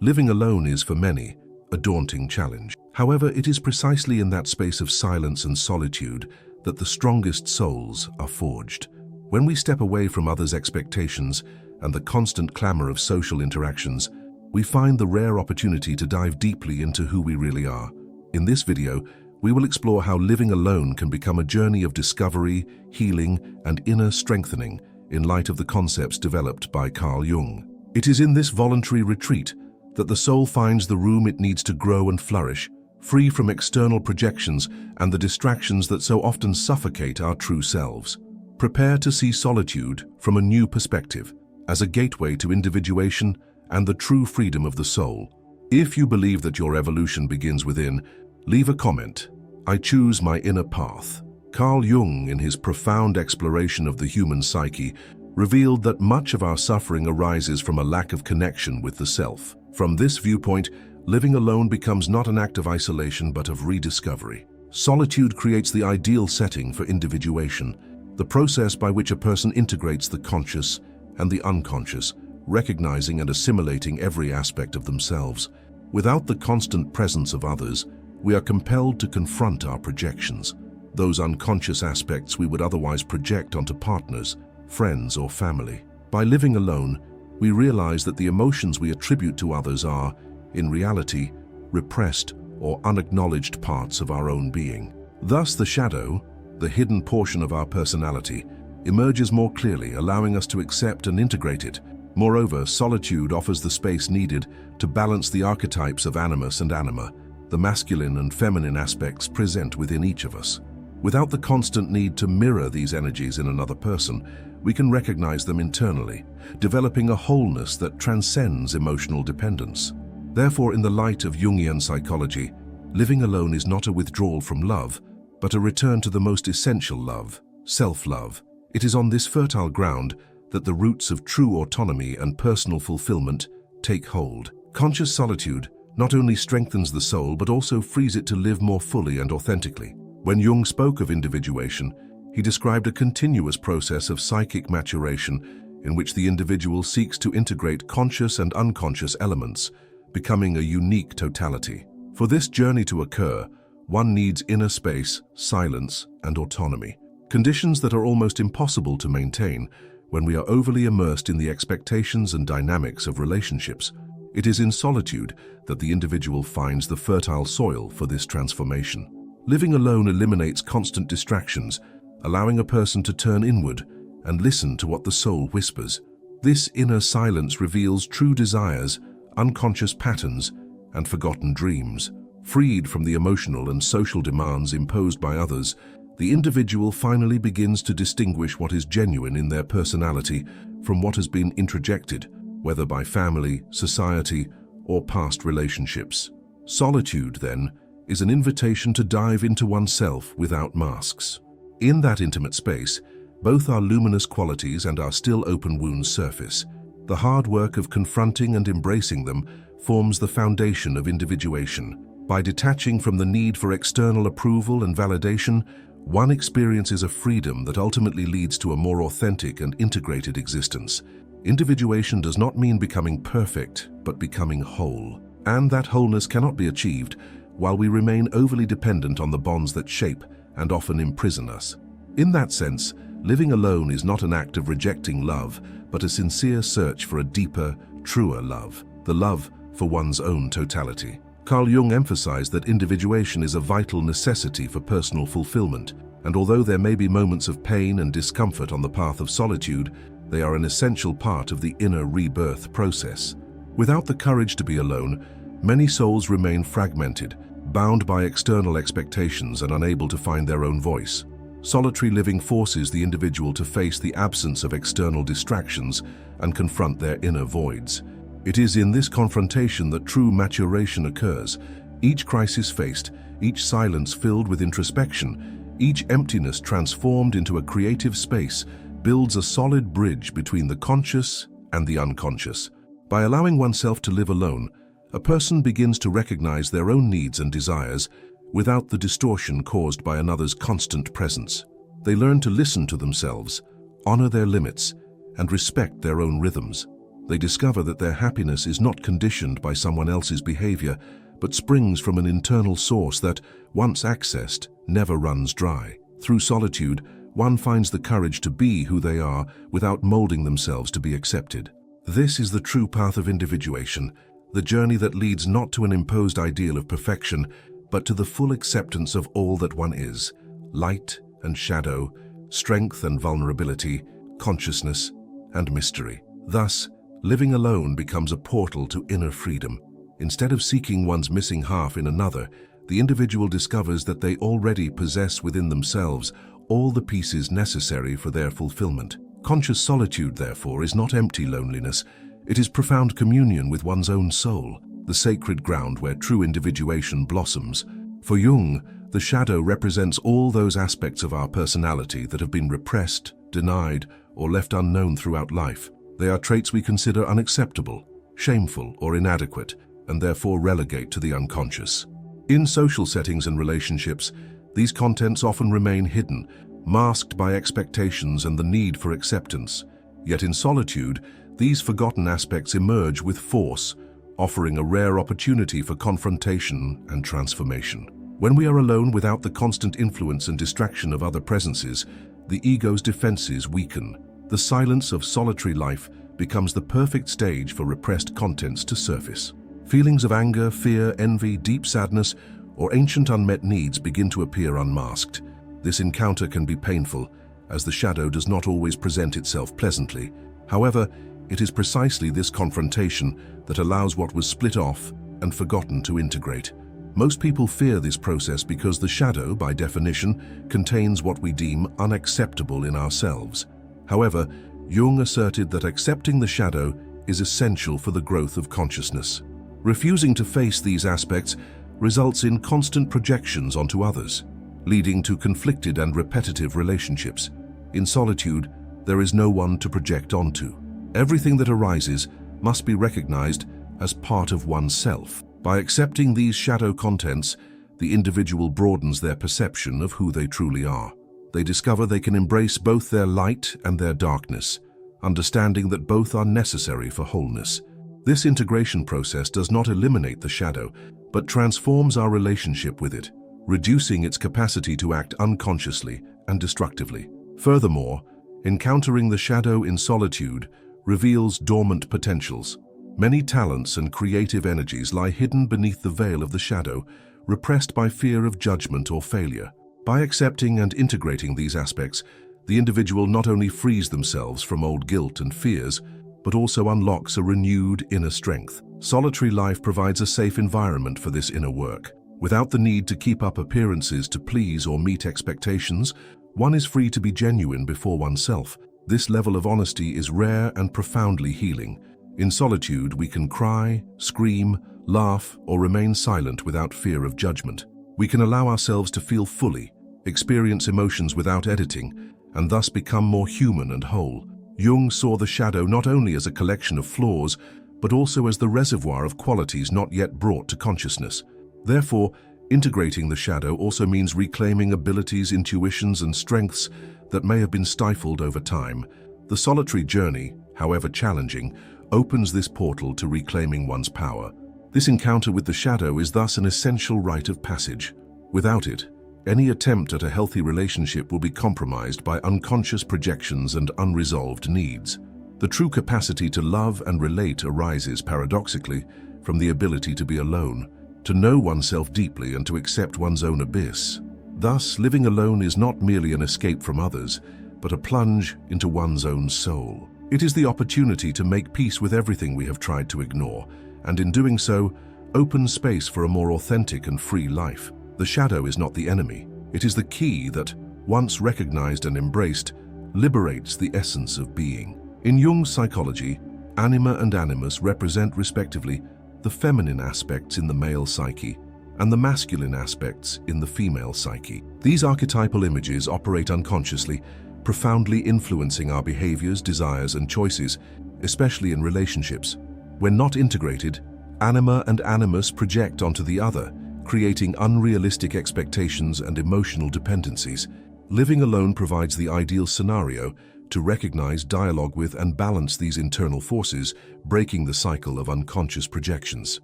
Living alone is, for many, a daunting challenge. However, it is precisely in that space of silence and solitude that the strongest souls are forged. When we step away from others' expectations and the constant clamor of social interactions, we find the rare opportunity to dive deeply into who we really are. In this video, we will explore how living alone can become a journey of discovery, healing, and inner strengthening in light of the concepts developed by Carl Jung. It is in this voluntary retreat that the soul finds the room it needs to grow and flourish, free from external projections and the distractions that so often suffocate our true selves. Prepare to see solitude from a new perspective, as a gateway to individuation and the true freedom of the soul. If you believe that your evolution begins within, leave a comment. I choose my inner path. Carl Jung, in his profound exploration of the human psyche, revealed that much of our suffering arises from a lack of connection with the self. From this viewpoint, living alone becomes not an act of isolation but of rediscovery. Solitude creates the ideal setting for individuation, the process by which a person integrates the conscious and the unconscious, recognizing and assimilating every aspect of themselves. Without the constant presence of others, we are compelled to confront our projections, those unconscious aspects we would otherwise project onto partners, friends, or family. By living alone, we realize that the emotions we attribute to others are, in reality, repressed or unacknowledged parts of our own being. Thus, the shadow, the hidden portion of our personality, emerges more clearly, allowing us to accept and integrate it. Moreover, solitude offers the space needed to balance the archetypes of animus and anima, the masculine and feminine aspects present within each of us. Without the constant need to mirror these energies in another person, we can recognize them internally, developing a wholeness that transcends emotional dependence. Therefore, in the light of Jungian psychology, living alone is not a withdrawal from love, but a return to the most essential love, self-love. It is on this fertile ground that the roots of true autonomy and personal fulfillment take hold. Conscious solitude not only strengthens the soul but also frees it to live more fully and authentically. When Jung spoke of individuation, he described a continuous process of psychic maturation in which the individual seeks to integrate conscious and unconscious elements, becoming a unique totality. For this journey to occur, one needs inner space, silence, and autonomy, conditions that are almost impossible to maintain when we are overly immersed in the expectations and dynamics of relationships. It is in solitude that the individual finds the fertile soil for this transformation. Living alone eliminates constant distractions, allowing a person to turn inward and listen to what the soul whispers. This inner silence reveals true desires, unconscious patterns, and forgotten dreams. Freed from the emotional and social demands imposed by others, the individual finally begins to distinguish what is genuine in their personality from what has been introjected, whether by family, society, or past relationships. Solitude, then, is an invitation to dive into oneself without masks. In that intimate space, both our luminous qualities and our still open wounds surface. The hard work of confronting and embracing them forms the foundation of individuation. By detaching from the need for external approval and validation, one experiences a freedom that ultimately leads to a more authentic and integrated existence. Individuation does not mean becoming perfect, but becoming whole. And that wholeness cannot be achieved while we remain overly dependent on the bonds that shape and often imprison us. In that sense, living alone is not an act of rejecting love, but a sincere search for a deeper, truer love, the love for one's own totality. Carl Jung emphasized that individuation is a vital necessity for personal fulfillment, and although there may be moments of pain and discomfort on the path of solitude, they are an essential part of the inner rebirth process. Without the courage to be alone, many souls remain fragmented, bound by external expectations and unable to find their own voice. Solitary living forces the individual to face the absence of external distractions and confront their inner voids. It is in this confrontation that true maturation occurs. Each crisis faced, each silence filled with introspection, each emptiness transformed into a creative space builds a solid bridge between the conscious and the unconscious. By allowing oneself to live alone, a person begins to recognize their own needs and desires without the distortion caused by another's constant presence. They learn to listen to themselves, honor their limits, and respect their own rhythms. They discover that their happiness is not conditioned by someone else's behavior, but springs from an internal source that, once accessed, never runs dry. Through solitude, one finds the courage to be who they are without molding themselves to be accepted. This is the true path of individuation, the journey that leads not to an imposed ideal of perfection, but to the full acceptance of all that one is: light and shadow, strength and vulnerability, consciousness and mystery. Thus, living alone becomes a portal to inner freedom. Instead of seeking one's missing half in another, the individual discovers that they already possess within themselves all the pieces necessary for their fulfillment. Conscious solitude, therefore, is not empty loneliness. It is profound communion with one's own soul, the sacred ground where true individuation blossoms. For Jung, the shadow represents all those aspects of our personality that have been repressed, denied, or left unknown throughout life. They are traits we consider unacceptable, shameful, or inadequate, and therefore relegate to the unconscious. In social settings and relationships, these contents often remain hidden, masked by expectations and the need for acceptance. Yet in solitude, these forgotten aspects emerge with force, offering a rare opportunity for confrontation and transformation. When we are alone without the constant influence and distraction of other presences, the ego's defenses weaken. The silence of solitary life becomes the perfect stage for repressed contents to surface. Feelings of anger, fear, envy, deep sadness, or ancient unmet needs begin to appear unmasked. This encounter can be painful, as the shadow does not always present itself pleasantly. However, it is precisely this confrontation that allows what was split off and forgotten to integrate. Most people fear this process because the shadow, by definition, contains what we deem unacceptable in ourselves. However, Jung asserted that accepting the shadow is essential for the growth of consciousness. Refusing to face these aspects results in constant projections onto others, leading to conflicted and repetitive relationships. In solitude, there is no one to project onto. Everything that arises must be recognized as part of oneself. By accepting these shadow contents, the individual broadens their perception of who they truly are. They discover they can embrace both their light and their darkness, understanding that both are necessary for wholeness. This integration process does not eliminate the shadow, but transforms our relationship with it, reducing its capacity to act unconsciously and destructively. Furthermore, encountering the shadow in solitude reveals dormant potentials. Many talents and creative energies lie hidden beneath the veil of the shadow, repressed by fear of judgment or failure. By accepting and integrating these aspects, the individual not only frees themselves from old guilt and fears, but also unlocks a renewed inner strength. Solitary life provides a safe environment for this inner work. Without the need to keep up appearances to please or meet expectations, one is free to be genuine before oneself. This level of honesty is rare and profoundly healing. In solitude, we can cry, scream, laugh, or remain silent without fear of judgment. We can allow ourselves to feel fully, experience emotions without editing, and thus become more human and whole. Jung saw the shadow not only as a collection of flaws, but also as the reservoir of qualities not yet brought to consciousness. Therefore, integrating the shadow also means reclaiming abilities, intuitions, and strengths that may have been stifled over time. The solitary journey, however challenging, opens this portal to reclaiming one's power. This encounter with the shadow is thus an essential rite of passage. Without it, any attempt at a healthy relationship will be compromised by unconscious projections and unresolved needs. The true capacity to love and relate arises, paradoxically, from the ability to be alone, to know oneself deeply and to accept one's own abyss. Thus, living alone is not merely an escape from others, but a plunge into one's own soul. It is the opportunity to make peace with everything we have tried to ignore, and in doing so, open space for a more authentic and free life. The shadow is not the enemy. It is the key that, once recognized and embraced, liberates the essence of being. In Jung's psychology, anima and animus represent, respectively, the feminine aspects in the male psyche and the masculine aspects in the female psyche. These archetypal images operate unconsciously, profoundly influencing our behaviors, desires, and choices, especially in relationships. When not integrated, anima and animus project onto the other, creating unrealistic expectations and emotional dependencies. Living alone provides the ideal scenario to recognize, dialogue with, and balance these internal forces, breaking the cycle of unconscious projections.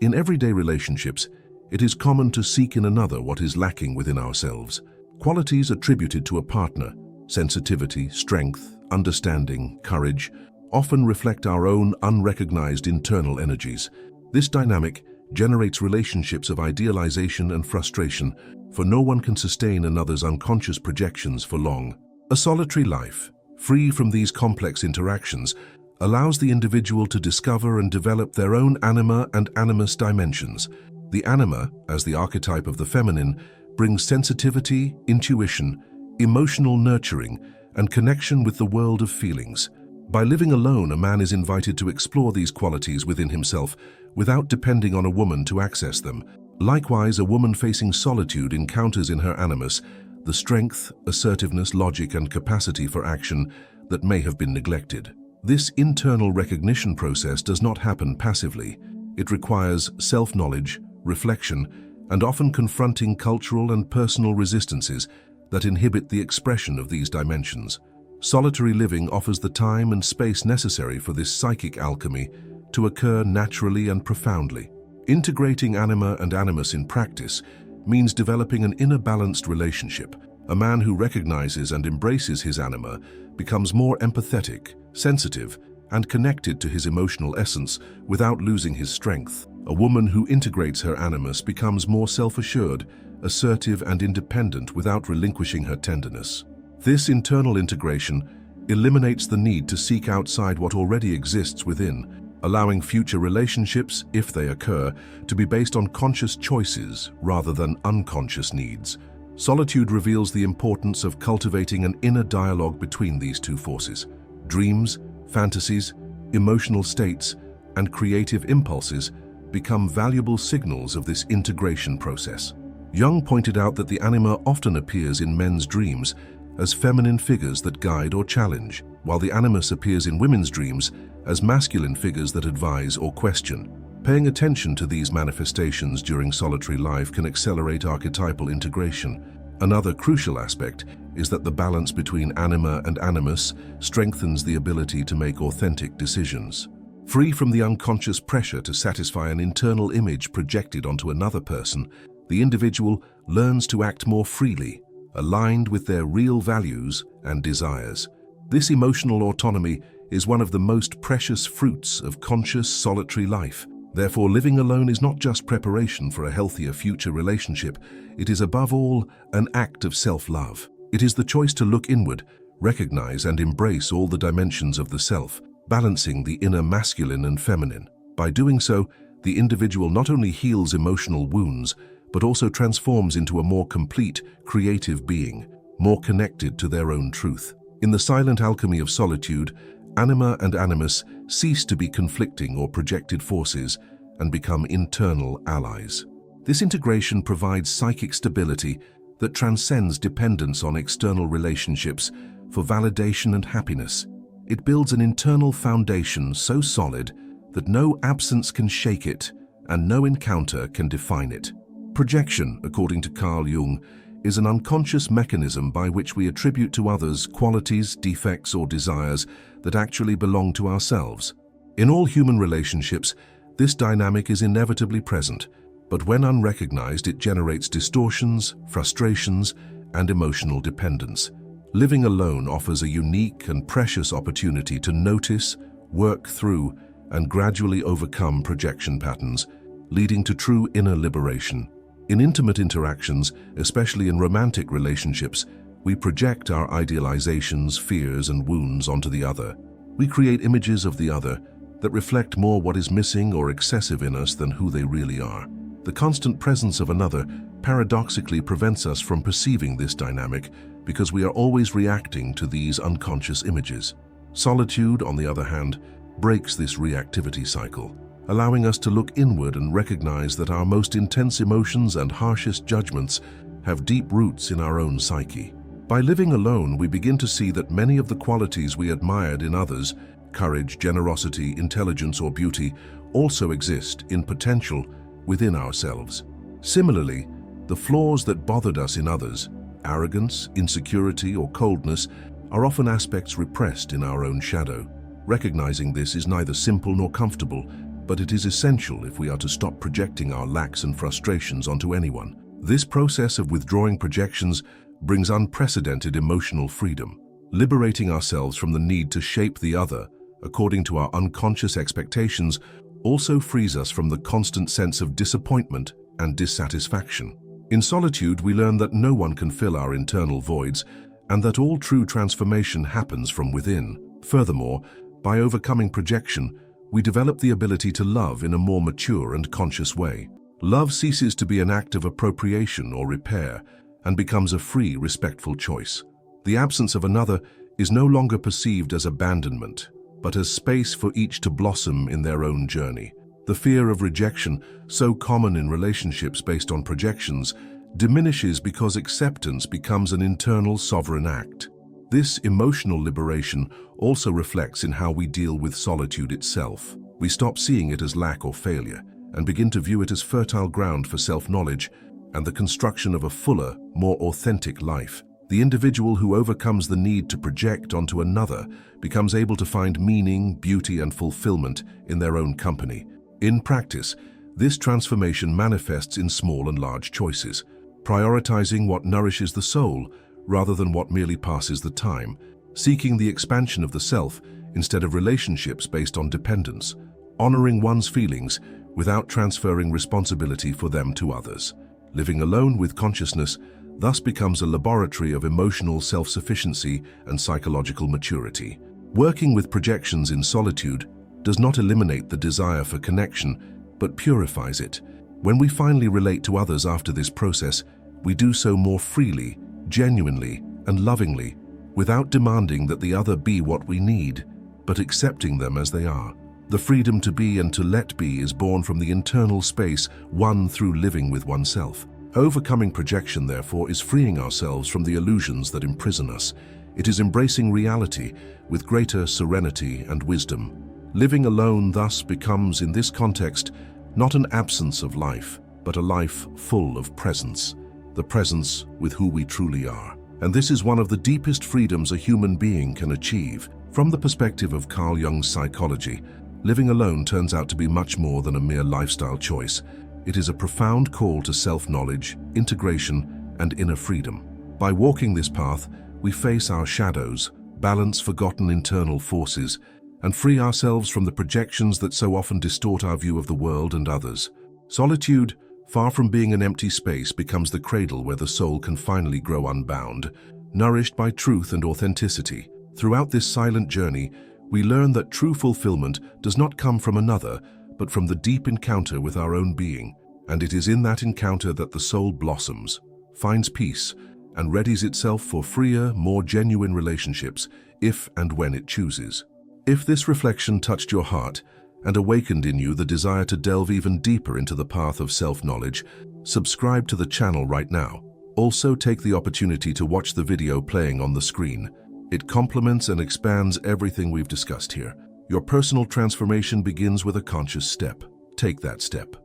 In everyday relationships, it is common to seek in another what is lacking within ourselves. Qualities attributed to a partner, sensitivity, strength, understanding, courage, often reflect our own unrecognized internal energies. This dynamic generates relationships of idealization and frustration, for no one can sustain another's unconscious projections for long. A solitary life, free from these complex interactions, allows the individual to discover and develop their own anima and animus dimensions. The anima, as the archetype of the feminine, brings sensitivity, intuition, emotional nurturing, and connection with the world of feelings. By living alone, a man is invited to explore these qualities within himself without depending on a woman to access them. Likewise, a woman facing solitude encounters in her animus the strength, assertiveness, logic, and capacity for action that may have been neglected. This internal recognition process does not happen passively. It requires self-knowledge, reflection, and often confronting cultural and personal resistances that inhibit the expression of these dimensions. Solitary living offers the time and space necessary for this psychic alchemy to occur naturally and profoundly. Integrating anima and animus in practice means developing an inner balanced relationship. A man who recognizes and embraces his anima becomes more empathetic, sensitive, and connected to his emotional essence without losing his strength. A woman who integrates her animus becomes more self-assured, assertive, and independent without relinquishing her tenderness. This internal integration eliminates the need to seek outside what already exists within, allowing future relationships, if they occur, to be based on conscious choices rather than unconscious needs. Solitude reveals the importance of cultivating an inner dialogue between these two forces. Dreams, fantasies, emotional states, and creative impulses become valuable signals of this integration process. Jung pointed out that the anima often appears in men's dreams as feminine figures that guide or challenge, while the animus appears in women's dreams as masculine figures that advise or question. Paying attention to these manifestations during solitary life can accelerate archetypal integration. Another crucial aspect is that the balance between anima and animus strengthens the ability to make authentic decisions. Free from the unconscious pressure to satisfy an internal image projected onto another person, the individual learns to act more freely, aligned with their real values and desires. This emotional autonomy is one of the most precious fruits of conscious solitary life. Therefore, living alone is not just preparation for a healthier future relationship, it is above all an act of self-love. It is the choice to look inward, recognize and embrace all the dimensions of the self, balancing the inner masculine and feminine. By doing so, the individual not only heals emotional wounds, but also transforms into a more complete, creative being, more connected to their own truth. In the silent alchemy of solitude, anima and animus cease to be conflicting or projected forces and become internal allies. This integration provides psychic stability that transcends dependence on external relationships for validation and happiness. It builds an internal foundation so solid that no absence can shake it and no encounter can define it. Projection, according to Jung, is an unconscious mechanism by which we attribute to others qualities, defects, or desires that actually belong to ourselves. In all human relationships, this dynamic is inevitably present, but when unrecognized, it generates distortions, frustrations, and emotional dependence. Living alone offers a unique and precious opportunity to notice, work through, and gradually overcome projection patterns, leading to true inner liberation. In intimate interactions, especially in romantic relationships, we project our idealizations, fears, and wounds onto the other. We create images of the other that reflect more what is missing or excessive in us than who they really are. The constant presence of another paradoxically prevents us from perceiving this dynamic because we are always reacting to these unconscious images. Solitude, on the other hand, breaks this reactivity cycle, allowing us to look inward and recognize that our most intense emotions and harshest judgments have deep roots in our own psyche. By living alone, we begin to see that many of the qualities we admired in others, courage, generosity, intelligence, or beauty, also exist in potential within ourselves. Similarly, the flaws that bothered us in others, arrogance, insecurity, or coldness, are often aspects repressed in our own shadow. Recognizing this is neither simple nor comfortable, but it is essential if we are to stop projecting our lacks and frustrations onto anyone. This process of withdrawing projections brings unprecedented emotional freedom. Liberating ourselves from the need to shape the other according to our unconscious expectations also frees us from the constant sense of disappointment and dissatisfaction. In solitude, we learn that no one can fill our internal voids and that all true transformation happens from within. Furthermore, by overcoming projection, we develop the ability to love in a more mature and conscious way. Love ceases to be an act of appropriation or repair and becomes a free, respectful choice. The absence of another is no longer perceived as abandonment, but as space for each to blossom in their own journey. The fear of rejection, so common in relationships based on projections, diminishes because acceptance becomes an internal sovereign act. This emotional liberation also reflects in how we deal with solitude itself. We stop seeing it as lack or failure and begin to view it as fertile ground for self-knowledge and the construction of a fuller, more authentic life. The individual who overcomes the need to project onto another becomes able to find meaning, beauty, and fulfillment in their own company. In practice, this transformation manifests in small and large choices, prioritizing what nourishes the soul rather than what merely passes the time, seeking the expansion of the self instead of relationships based on dependence, honoring one's feelings without transferring responsibility for them to others. Living alone with consciousness thus becomes a laboratory of emotional self-sufficiency and psychological maturity. Working with projections in solitude does not eliminate the desire for connection, but purifies it. When we finally relate to others after this process, we do so more freely, genuinely, and lovingly, without demanding that the other be what we need, but accepting them as they are. The freedom to be and to let be is born from the internal space won through living with oneself. Overcoming projection, therefore, is freeing ourselves from the illusions that imprison us. It is embracing reality with greater serenity and wisdom. Living alone thus becomes, in this context, not an absence of life, but a life full of presence. The presence with who we truly are. And this is one of the deepest freedoms a human being can achieve. From the perspective of Carl Jung's psychology, living alone turns out to be much more than a mere lifestyle choice. It is a profound call to self-knowledge, integration, and inner freedom. By walking this path, we face our shadows, balance forgotten internal forces, and free ourselves from the projections that so often distort our view of the world and others. Solitude, far from being an empty space, becomes the cradle where the soul can finally grow unbound, nourished by truth and authenticity. Throughout this silent journey, we learn that true fulfillment does not come from another, but from the deep encounter with our own being. And it is in that encounter that the soul blossoms, finds peace, and readies itself for freer, more genuine relationships, if and when it chooses. If this reflection touched your heart and awakened in you the desire to delve even deeper into the path of self-knowledge, subscribe to the channel right now. Also, take the opportunity to watch the video playing on the screen. It complements and expands everything we've discussed here. Your personal transformation begins with a conscious step. Take that step.